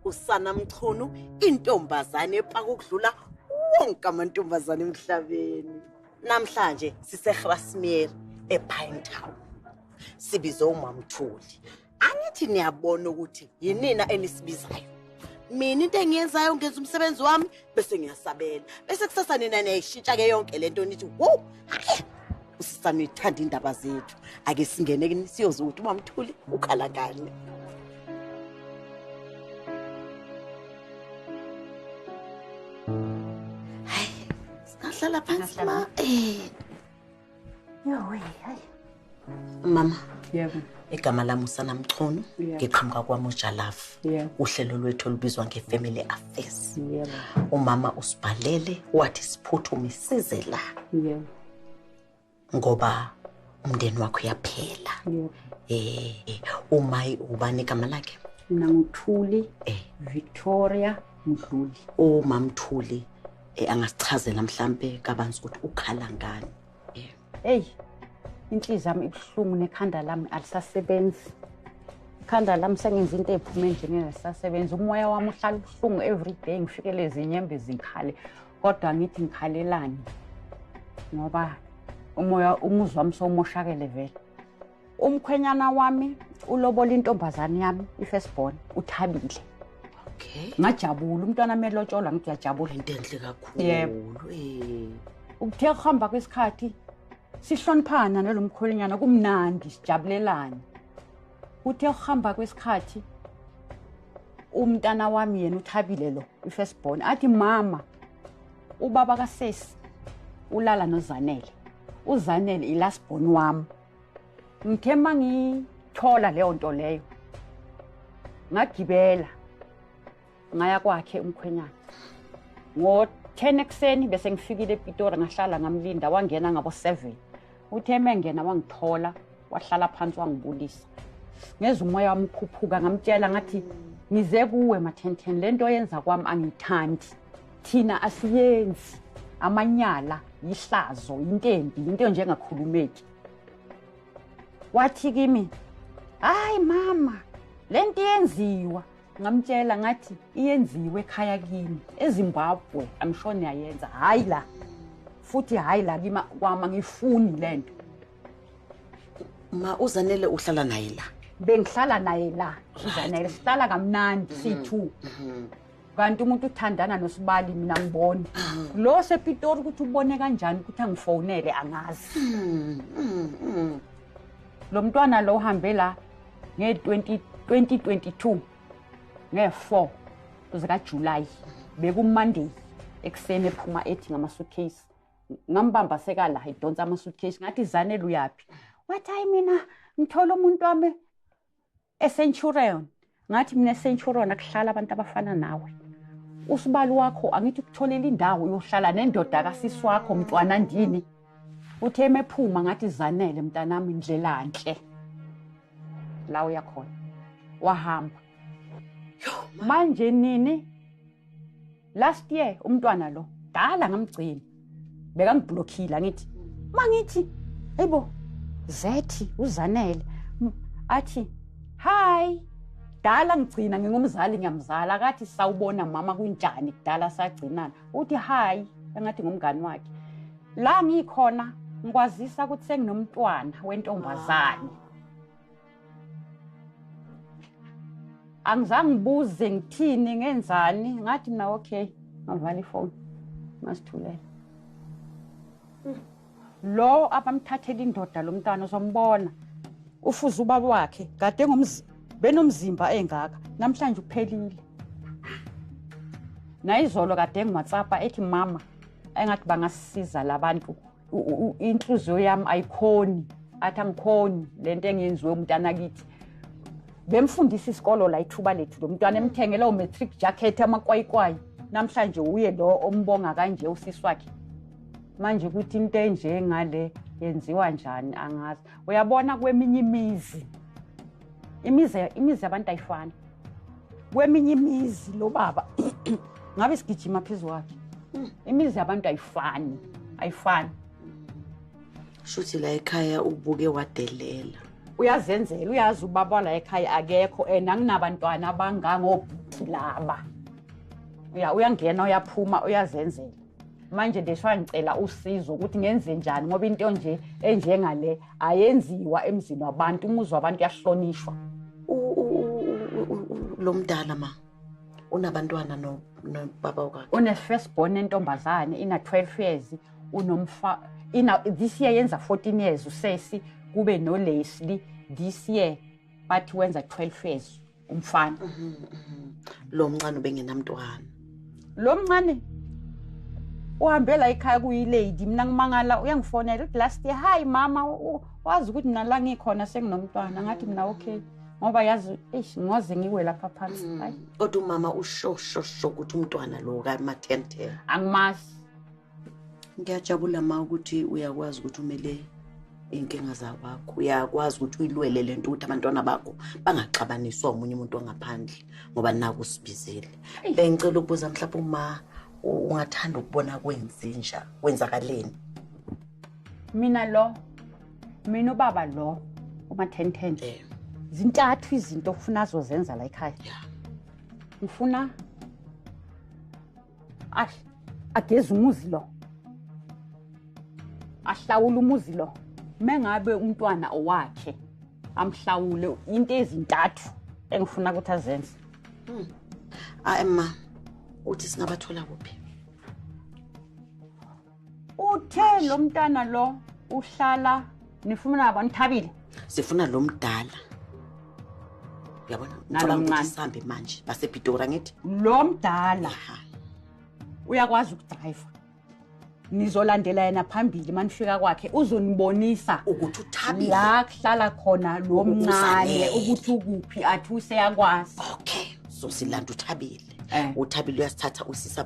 usana Mchunu intombazane epaka ukudlula wonke amantombazane emhlabeni. Namhlanje siseGrasmere ePine Town. Sibizo uMamthuli. Angithi niyabona ukuthi yinina enisibizayo. Mina into engiyenzayo ngenza umsebenzi wami bese ngiyasabela. Bese kusasa nina niyayishintsha ke yonke lento nithi, "Wo, hayi, usisana uyithanda indaba zethu. Ake singene ke siyoza ukuthi uMamthuli ukhala ngani." Hayi, singahlala phansi ma. Hayi. Mama. Yebo. Igama lami usana Mchunu, ngiqhamuka kwaMojalafu. Uhlelo lwethu olubizwa ngeFamily Affairs. Umama usibhalele wathi siphuthume size la. Ngoba umndeni wakho uyaphela. Uma ubani igama lakhe? Mina nguThuli Victoria Mdluli. Mamthuli angasichazela mhlambe kabanzi ukuthi ukhala ngani. Hey. Inhliziyo yami ibuhlungu nekhanda lami alisasebenzi. Ikhanda lami sengenza into ephume nje ngelisasebenzi. Umoya wami uhlala ubuhlungu every day ngifikele izinyembe zingikhale. Kodwa ngithi ngikhalelani. Ngoba umuzwa wami somoshakele vele. Umkhwenyana wami ulobola intombazane yami ifirstborn uThabile. Okay. Ngajabula umntwana melotsholwa ngithi uyajabula into enhle kakhulu. Ukuthe kuhamba kwesikhathi sihloniphana nelomkhwenyana kumnandi sijabulelana. Uthe uhamba kwesikhathi umntana wami yena uThabile lo ifirstborn athi mama ubaba kaSesi ulala noZanele. uZanele ilastborn wami. Ngithe mangithola leyo nto leyo ngagibela ngaya kwakhe umkhwenyana. Ngo-10 ekseni bese ngifikile ePitori ngahlala ngamlinda wangena ngabo 7. Uthe mengena wangithola wahlala phansi wangibulisa. Ngeza umoya wami ukhuphuka ngamtshela ngathi ngize kuwe mathenthen lento yenza kwami angithandi. Thina asiyenzi amanyala yihlazo intembi into nje engakhulumeki. Wathi kimi hayi mama lento yenziwa. Ngamtshela ngathi iyenziwe ekhaya kimi eZimbabwe angishoni yayenza hayi la futhi hayi la kimi kwama ngifuni lento. Ma uZanele uhlala naye la? Bengihlala naye la uZanele sihlala kamnandi sithu. Kanti umuntu uthandana noSibali mina ngibona. Lo sePitori ukuthi ubone kanjani ukuthi angifonele angazi. Lo mntwana lo uhambe la nge-2022 nge-4 zika July bekuMonday ekseni ephuma ethi ngama-suitcase. Ngambamba sekala idonsa ama-suitcase ngathi Zanele uyapi? Wathi hayi mina ngithola umuntu wami eCenturion. Ngathi mina eCenturion akuhlala abantu abafana nawe. Usibali wakho angithi ukutholela indawo uyohlala nendoda kasisi wakho mntwana ndini. Uthe ephuma ngathi Zanele mntanami indlela enhle. La uyakhona. Wahamba. Manje nini last year umntwana lo dala ngamgcina beka ngiblockila ngithi mangithi hayibo Zethi uZanele athi hi dala ngigcina ngingumzali ngiyamzala akathi sawubona mama kunjani kudala sagcinana uthi hi engathi ngumngani wakhe la ngikhona ngikwazisa ukuthi senginomntwana wentombazane. Angizange ngibuze ngithini ngenzani ngathi mina okay ngavala ifoni ngasithulela. Lo abamthathela indoda lo mntwana uzombona ufuza ubaba wakhe kade benomzimba engaka namhlanje uphelile. Nayizolo kade ngiWhatsApp ethi mama engathi bangasisiza labantu inhliziyo yami ayikhoni athi angikhoni lento engiyenziwe umntana kithi. Bemfundisa isikolo la ithuba lethu lo mntwana emthengela umatric jacket amakwayikwayi namhlanje uye lo ombonga kanje usisi wakhe. Manje ukuthi into enje ngale yenziwa njani angazi. Uyabona kweminye imizi abantu ayifani. Kweminye imizi lo baba ngabe sigijima phezulu wakhe. Imizi yabantu ayifani. Shuthi la ekhaya ubuke wadelela. Uyazenzela uyazi ubaba la ekhaya akekho anginabantwana abangango bathi laba uyangena uyaphuma uyazenzela manje ndeshwa ngicela usizo ukuthi ngenze njani ngoba into nje enjengale ayenziwa emzini wabantu umuzwa wabantu yahlonishwa lo mdala ma unabantwana nobaba wakhe une first born entombazane ina 12 years unomfa this year yenza 14 years usesi kube no Leslie this year bathi wenza 12 years umfana lo mncane ubengenamntwana lo mncane uhambela ekhaya kuyilady mina ngimangala uyangifonela uthi last year hi mama wazi ukuthi mina la ngikhona senginomntwana ngathi mina okay ngoba yazi ngoze ngiwe lapha phansi hayi kodwa umama ushosho ukuthi umntwana lo ka ma10 angimazi ngiyajabula ma ukuthi uyakwazi ukuthi umele inkinga zabakho uyakwazi ukuthi uyilwele lento ukuthi abantwana bakho bangaxabaniswa umunye umuntu ongaphandle ngoba naku sibizile bengicela ukubuza mhlawumbe uma ungathanda ukubona kwenzinja kwenzakaleni mina ubaba lo uma 10 zintathu izinto ufuna azozenza la ekhaya ngifuna ageza umuzi lo ahlawula umuzi lo mengabe umntwana owakhe amhlawule into ezintathu engifuna ukuthi azenze Emma uthi singabathola kuphi uthe lo mntana lo uhlala nifuna abantu thabile sifuna lo mdala uyabona ngicabanga sihambe manje basePitori ngithi lo mdala uyakwazi ukudrive nizolandela yena phambili manifika kwakhe uzonibonisa ukuthi uthabile la kuhlala khona lo mncane ukuthi ukuphi athi useyakwazi okay so silanda uthabile uthabile uyasithatha usisa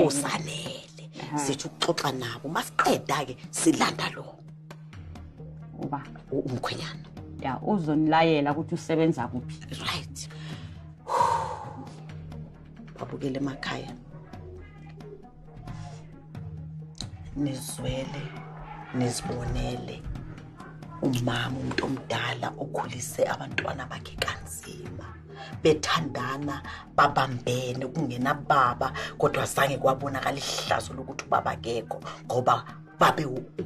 kusanele sithi ukuxoxa nabo masiqeda ke silanda lo uba umkhwenyana uzonilayela ukuthi usebenza kuphi right babukele emakhaya nizwele nizibonele umama umuntu omdala okhulise abantwana bakhe kanzima bethandana babambene kungena baba kodwa zange kwabonakala ihlazo lokuthi ubaba akekho ngoba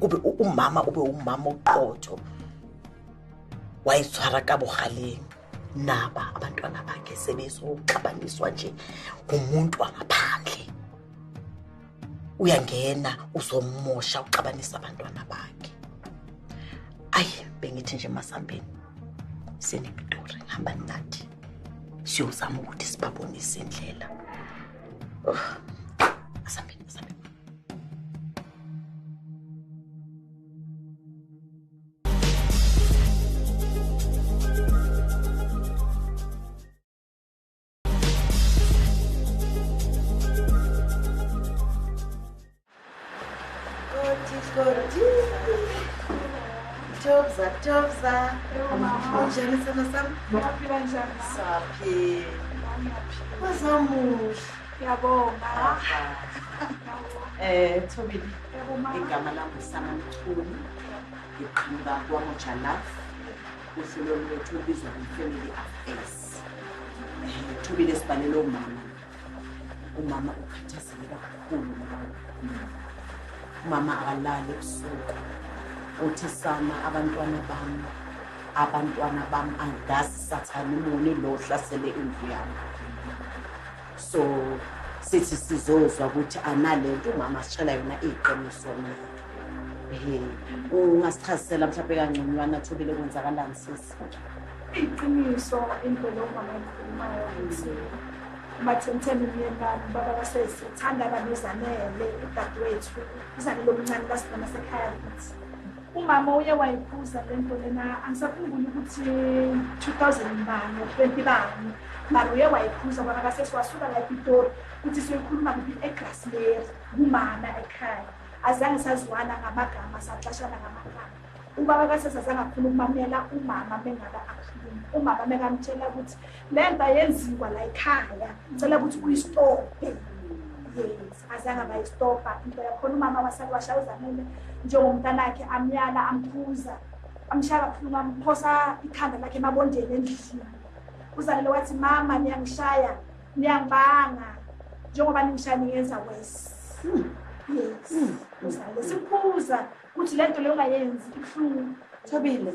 kube umama ube umama oqotho wayithwara kabohaleni naba abantwana bakhe sebezoxabaniswa nje umuntu wangaphandle uyangena uzomosha uxabanisa abantwana bakhe bengithi nje masambeni senePitori hamba nathi siyozama ukuthi sibabonise indlela masambeni Tobza. Unjani sana sana? Ngiyapila njani? Saphila. Wazamuhle. Ngiyabonga. Thobile. Igama lami uSamantuli. Ngiqhamuka kwaMojalaf. Uhlelo lwethu olubizwa nge-Family Affairs. Thobile sibhalele umama ukhathazeke kakhulu umama akalali ebusuku. Uthi sama abantwana bami angazi sathana umuni lo hlasele indlu yami so sithi sizozwa ukuthi analento umama sitshela yona iqiniso na ungasichazisela mhlawumbe kangconywana Thobile kwenzakalani sisi iqiniso into lo mama ekhulumayo ukuthi mathemthembe umyengane baba basesithanda abanezanele udadewethu izanele omncane basibona sekhaya kithi umama uye wayiphuza lento lena angisakhumbuli ukuthi 2000 bani 20 bani mara uye wayiphuza bona kasesiwasuka la ePitori ukuthi siyokhuluma kuphi eGrasmere umama ekhaya azange saziwana ngamagama saxashana ngamagama ubaba kasesazange afuna ukumamela umama bengaka akhuluma umama mekamtshela ukuthi lento yenziwa la ekhaya ngicela ukuthi uyistophe yes azange bayistopa into yakhona umama wasashawuzanele njengomntanakhe amyala amphuza amshaya kakhulu amphosa ikhanda lakhe emabondeni endlini uzalele wathi mama niyangishaya niyangibanga njengoba ningishaya niyenza wes yes uzalele sikhuza ukuthi lento leyo ungayenzi ibuhlungu Thobile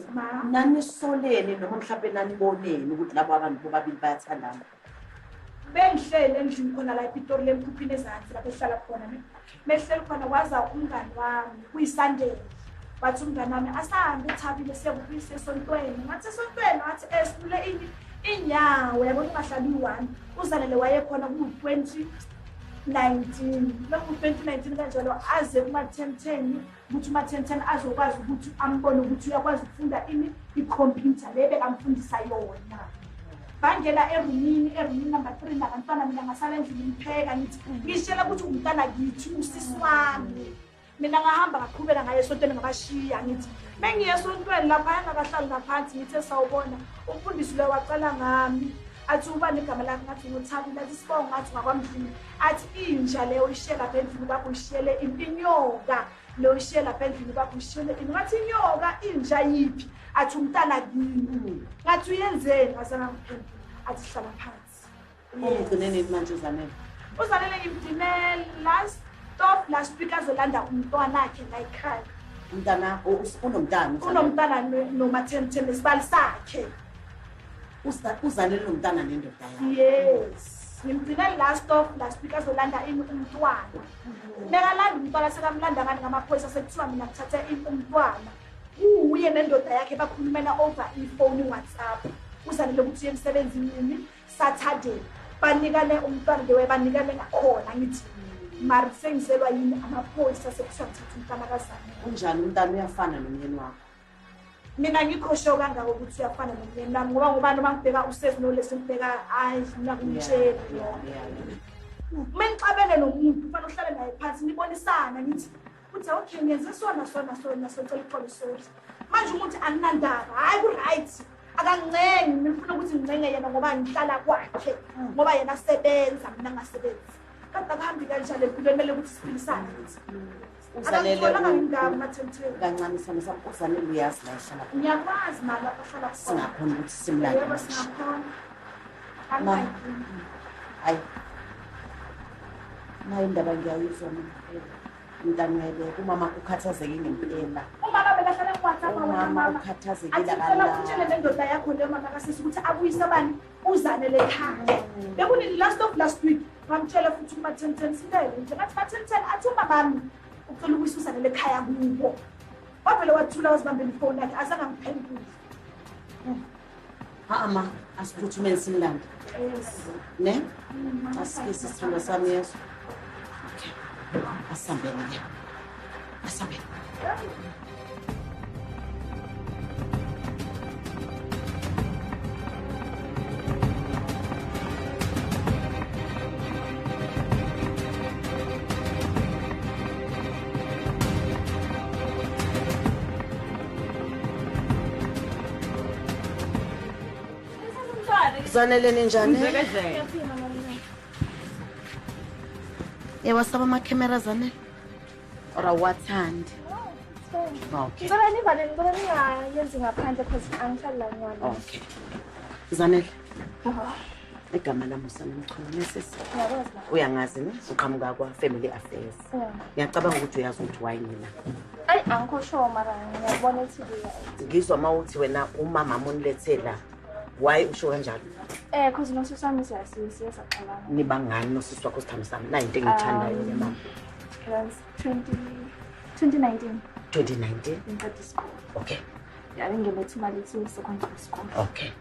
nani solele noma mhlawumbe nani boneni ukuthi labo abantu bobabili bayathandana bengihlele endlini khona la ePitori lemkhuphini ezansi lapho ehlala khona mehlele khona kwaza umngani wami kuyiSunday bathi umngani wami asahambe eThabile sekubuyise esontweni ngathi esontweni wathi esibule inyawo yabo ungahlali u1 uzalele waye khona ku2019 lokhu 2019 kanjalo aze kuma 1010 ukuthi uma 1010 azokwazi ukuthi ambone ukuthi uyakwazi ukufunda i-computer lebe amfundisa yona bangela erumini number 3 nabantwana mina ngasala endlini ngipheka ngithi ngishela ukuthi umntana ngithi usisi wami mina ngahamba ngaqhubela ngaye esontweni ngabashiya ngithi mengiye esontweni lapha engakahlali ngaphansi ngithe sawubona umfundisi lo waqala ngami athi uba negama lakhe ngathi ngothabile athi sibonga ngathi ngakwamdlini athi inja leyo ishela phezulu bakho ishele impinyoka lo ishela phezulu bakho ishele ngathi inyoka inja yipi athi umntana kimi ngathi uyenzeni asana ngiphendula athi hlala phansi ugcinene manje uzalele ngimdine last week azolanda umntwana wakhe la ekhaya umntana unomntana noma 10 esibali sakhe uzalele umntana nendoda yakhe yes ngimdine last week azolanda umntwana nekalanda umntwana sekamlanda ngani ngamaphoyisa sekuthiwa mina ngithathe umntwana uye nendoda yakhe bakhulumela over iphone WhatsApp uzalele ukuthi emsebenzini nini Saturday banikane umntwana lewe banikane ngakhona ngithi mari sengiselwa yini amaphoyisa sekuthiwa ngithatha umntwana kazana unjani umntana uyafana nomyeni wakho mina ngikhosho kangaka ukuthi uyafana nomyeni nami ngoba noma ngibheka usesi nolesi ngibheka mina kumtshela mengixabele nomuntu kufanele uhlale naye phansi nibonisana ngithi uthi okay ngenze sona socela uxolo sorry manje umuntu anginandaba hayi ku right akancengi ngifuna ukuthi ngincenge yena ngoba ngihlala kwakhe ngoba yena asebenza mina ngasebenzi kanti akuhambi kanjalo empilweni kumele ukuthi siphilisane uzalele kancane sana uzalele uyazi la ehlala ngiyakwazi mali lapho hlala singakhona ukuthi simlande yebo singakhona hayi nayo indaba ngiyayizwa mina mntanele umama ukhathazeke ngempela umama bekahlala eWhatsApp umama ukhathazekile akala utshele nendoda yakho le mama kasisi ukuthi abuyise bani uzane lekhaya bekunini last week ngamtshela futhi uma 1010 silele nje ngathi 1010 athi umama ucela ukuyisusa lekhaya kubo wavele wathula wazibambela ifoni yakhe azange ngiphendule ama asiphuthume simlanda ne asike sisithando sami yeso asambele Zanele njani? Wasaba ama-camera Zanele? Or awathandi? Okay. Ngicela nivale ngicela ningayenzi ngaphandle because angihlali la ngiyona. Okay. Zanele. Igama lami usangichuma sisi. Ngiyakwazi la. Uyangazi ne? Uqhamuka kwa family affairs. Ngiyacabanga ukuthi uyazi ukuthi why ngina. Ayi angikho mara ngiyabona TV. Ngizwa mawuthi wena umama monilethela. Why usho kanjalo? Because nosisi wami siyasaxolana. Nibangani nosisi wakho sithambisana? Na into engithandayo ke mama. 2019. 2019? In that school. Okay. Yeah, ngene Thumali secondary school. Okay.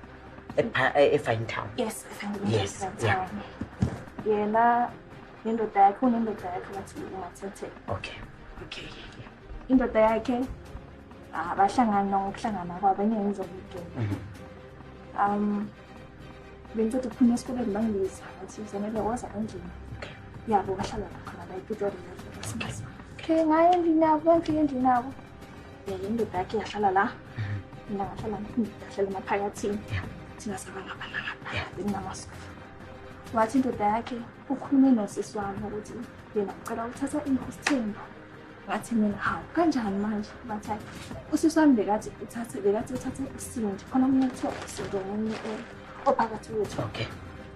Fine Town. Yes, yes, yeah. Yena indoda yakhe unendoda yakhe bathi uMathethe. Okay. Indoda yakhe abahlangana ngokuhlangana kwabo enyenza ubugeni. Bengicela ukuphuma esikoleni bangibiza bathi Zanele waza kanjani. Yabo bahlala khona la ePitori lapho. Okay, ngaye endlini yabo, ngifike endlini yabo. Indoda yakhe yahlala la. Mina ngahlala ngahlala emaphakathini. Thina sabangaba lapha. Benginamasofa. Wathi indoda yakhe ukhulume nosisi wami ukuthi yena ucela ukuthatha iHostemba. Ngathi mina hawu kanjani manje bathi usisi wami bekathi uthathe isindi khona umuntu uthathe isindi ngomunye ophakathi kwethu. Okay.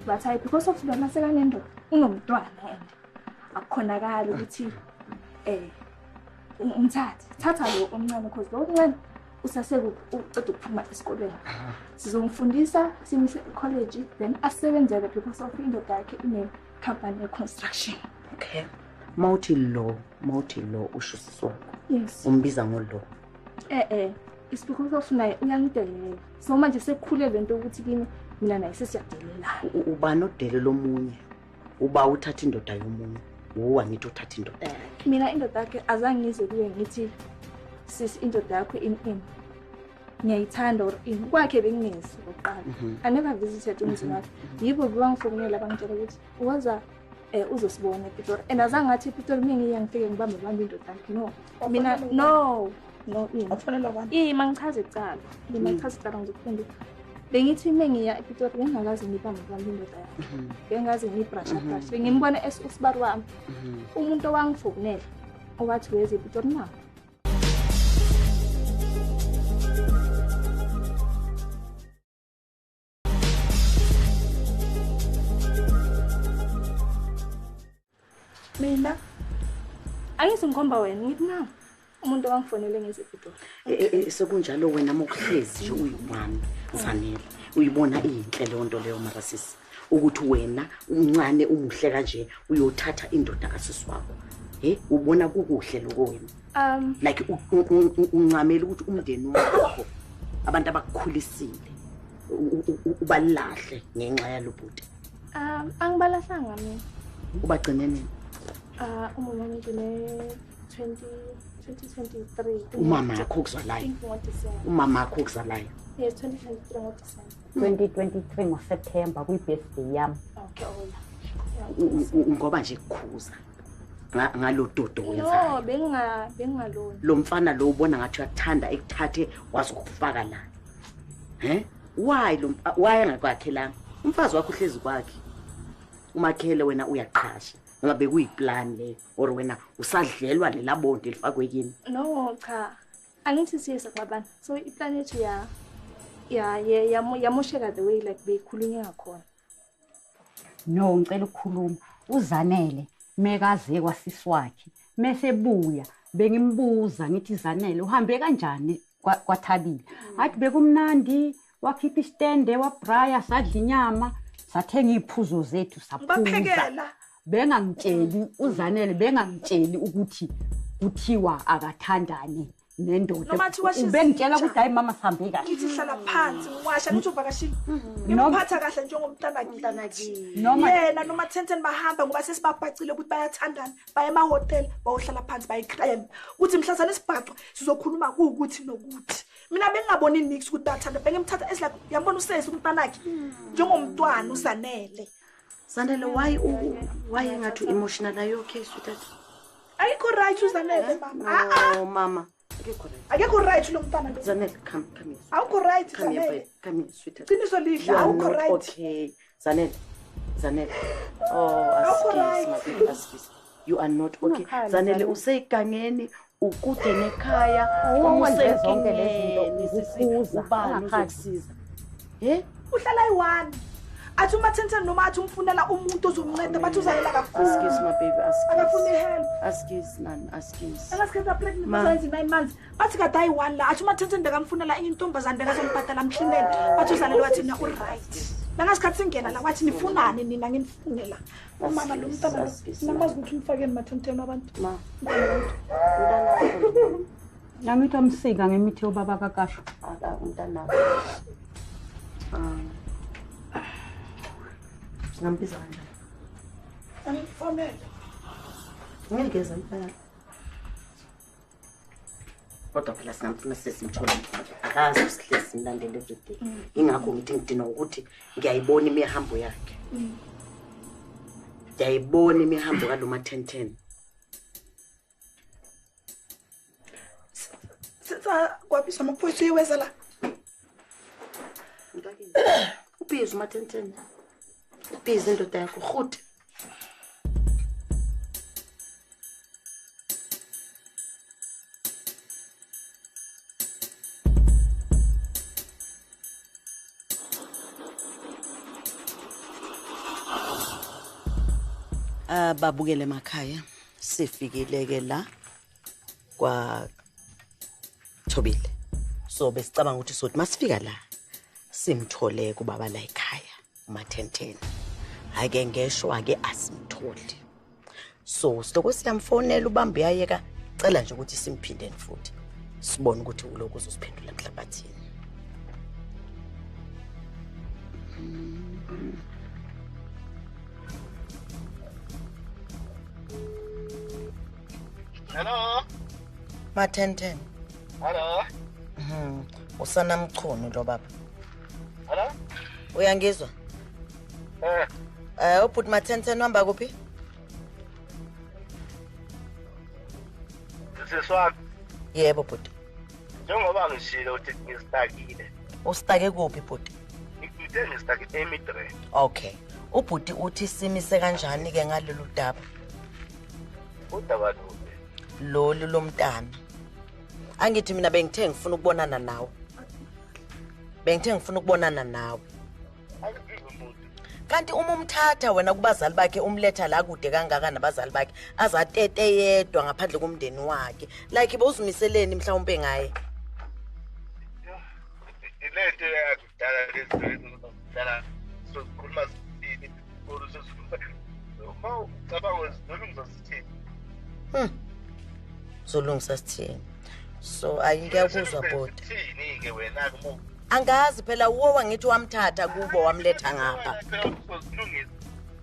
But hayi because of lona sekanendoda unomntwana and akukhonakala ukuthi umthathe. Thatha lo omncane because lo omncane usaseke uqeda ukuphuma esikoleni. Sizomfundisa simise college then asebenzele because of indoda yakhe ine company construction. Okay. Mawuthi lo ushusiswa. Yes. Umbiza ngolo. It's because of naye uyangidelela. So manje sekukhule lento ukuthi kimi mina naye sesiyadelelana. Ubani odele lomunye? Uba uthatha indoda yomunye. Uwa ngithi uthatha indoda yakhe. Mina indoda yakhe azange ngize kuye ngithi sis indoda yakho in. Ngiyayithanda or in. Kwakhe bengingezi oqala. I never visited umuzi wakhe. Yibo bangifonela bangitshela ukuthi uwaza uzosibona ePitori. And azange ngathi ePitori mina ngiyangifike ngibambe indoda yakhe. No. Mina no. Afanele abantu. Mangichaza ecala. Mina ngichaza ecala ngizokufunda. Bengithi mengiya ePitori bengingakazi ngibambe indoda yakhe. Bengazi ngibrush. Bengimbona usibari wami. Umuntu owangifonela owathi weze ePitori na. Mina angisingikhomba wena ngithi na umuntu owangifonele ngeziPitori. Sekunjalo wena mokuhlezi nje uyibani Zanele. Uyibona inhle le nto leyo marasisi ukuthi wena uncane umuhle kanje uyothatha indoda kasisi wakho. Ubona kukuhle lokho wena. Like uncamela ukuthi umndeni wakho abantu abakukhulisile ubalahle ngenxa yalobhuti. Angibalahlanga mina. Ubagcine nini? Umama ngine 2023. Umama yakho ukuzalayo. Umama yakho ukuzalayo. Yes, 2023 ngoDisemba. 2023 ngoSeptember kwi-birthday yami. Okay, ngoba nje kukhuza ngalo dodo wenza. No, bengalona. Lo mfana lo ubona ngathi uyathanda ekuthathe wazokufaka la. Why angakwakhelanga? Umfazi wakho uhlezi kwakhe. Umakhele wena uyaqhasha. Ngoba bekuyiplan le or wena usadlelwa lelabonde lifakwe kini. No, cha. Angithi siyesa kwabana. So iplan yethu yamosheka the way like beyikhulunywa ngakhona. No, ngicela ukukhuluma. Uzanele mekaze kwasisi wakhe. Mesebuya bengimbuza ngithi Zanele uhambe kanjani kwaThabile. Athi bekumnandi wakhipha istende wabraya sadla inyama sathenga iphuzo zethu saphuza. Bengangitsheli uZanele bengangitsheli ukuthi kuthiwa akathandane nendoda. Bengitshela ukuthi hayi mama sihambe kahle. Ngithi hlala phansi ngiwasha ngithi uvakashile. Ngiphatha kahle njengomntana kithi. Yena noma 10 bahamba ngoba sesibabhacile ukuthi bayathandana baye emahotel bayohlala phansi bayikrem. Uthi mhlazana isibhaco sizokhuluma ukuthi nokuthi. Mina bengingaboni nix ukuthi bathanda bengimthatha as like yambona usesi umntana wakhe njengomntwana uZanele. Zanele, why ngathi emotional are you okay sweetheart? Ayikho right uZanele mama. Oh mama. Akekho right lo mntana lo. Zanele, come here. Awukho right Zanele. Come here sweetheart. Qiniso lihle awukho right. Okay. Zanele. Oh, excuse. You are not okay. Zanele useyigangeni ukude nekhaya zonke lezi zinto ubani uzokusiza. Uhlala i1. Athi uma 10 noma athi umfunela umuntu ozomnceda bathi uzalela kakhulu. Excuse my baby, akafuni help. Excuse nani, excuse. Akasikhetha pregnant manje 9 months. Bathi kade ayi1 la athi uma 10 bekamfunela intombazane bekazombhadala amhlinele. Bathi uzalela wathi na all right. Bengasikhathi singena la wathi nifunani nina nginifunela. Umama lo mntana namazi ukuthi umfakeni ma10 abantu. Ma. Namithi amsika ngemithi yobaba kaKasho. Umntana. Ngambiza kanjani? Angifanele. Ngiyageza impela. Kodwa phela singamfuna sesimthola. Akazi usihlezi simlandele everyday. Ingakho ngithi ngidina ukuthi ngiyayibona imihambo yakhe. Ngiyayibona imihambo kaloma 10. Sitha kwabisa amaphoyisa uyiweza la. Ubhizi uma 10. Ubhizi indoda yakho khudi. babukele emakhaya sifikile ke la kwa Thobile. So besicabanga ukuthi sothi masifika la simthole kubaba la ekhaya uma-10:10. Ake ngeshwa ke asimtholi. So sitoko siyamfonela ubamba uyayeka cela nje ukuthi simphindeni futhi. Sibone ukuthi uloko uzosiphendula emhlabathini. Hello. Ma-10:10. Hello. Usana Mchunu lo baba. Hello. Uyangizwa? Ubhuti ma-10:10 wamba kuphi? Siswami. Yebo bhuti. Njengoba ngishilo ukuthi ngistakile. Usitake kuphi bhuti? Ngithe ngistakile eMidrand. Okay. Ubhuti uthi simise kanjani ke ngalolu daba? Udaba luphi? Lolu lomntana. Angithi mina bengithe ngifuna ukubonana nawe. Kanti uma umthatha wena kubazali bakhe umletha la kude kangaka nabazali bakhe azatete yedwa ngaphandle komndeni wakhe. Like bowuzimiseleni mhlawumbe ngaye. Ilento yakudala lezinto zokudala sokukhuluma sithini uma ucabanga ngizolungisa sithini. Zolungisa sithini. So ayingiyakuzwa bodi. Sithini ke wena kumo. Angazi phela uwo wangithi wamthatha kubo wamletha ngapha.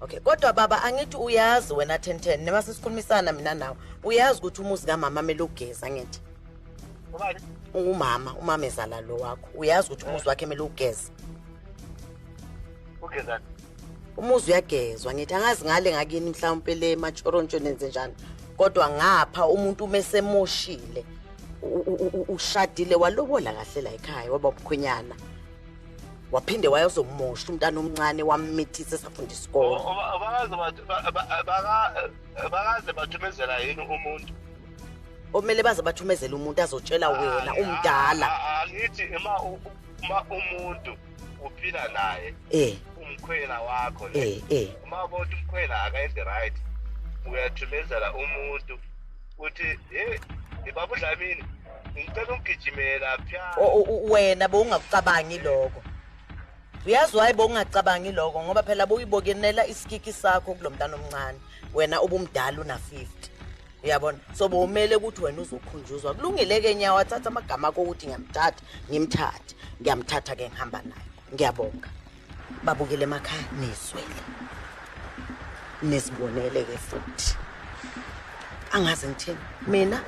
Okay, kodwa baba angithi uyazi wena 10:10 noma sisikhulumisana mina nawe. Uyazi ukuthi umuzi kaMama melugeza ngithi. Ubani? Umama ezala lo wakho. Uyazi ukuthi umuzi wakhe melugeza. Ugezani? Umuzi uyagezwa ngithi angazi ngale ngakini mhlawumbe le machorontshwe nenze njani. Kodwa ngapha umuntu umesemoshile. Ushadile walobola kahle la ekhaya waba umkhwenyana. Waphinde wayozomosha umntana omncane wammithisa safunda isikole. Bakaze bathumezela yini umuntu? Omele baze bathumezela umuntu azotshela wena umdala. Angithi uma umuntu uphila naye umkhwela wakho uma bonke umkhwela akayenze right uyathumezela umuntu uthi ibaba uDlamini ngicela ungigijimela phya. Wena bowungakucabangi lokho. Uyazi waye bowungacabangi lokho ngoba phela boyibokenela isikiki sakho kulomntana omncane. Wena ubumdala una 50. Uyabona? So bowumele ukuthi wena uzokhunjuzwa. Kulungile ke nyawo wathatha amagama akho ukuthi ngiyamthatha. Ngiyamthatha ke ngihamba naye. Ngiyabonga. Babukele emakhaya niswele. Nisibonele ke futhi. Angazi ngithini mina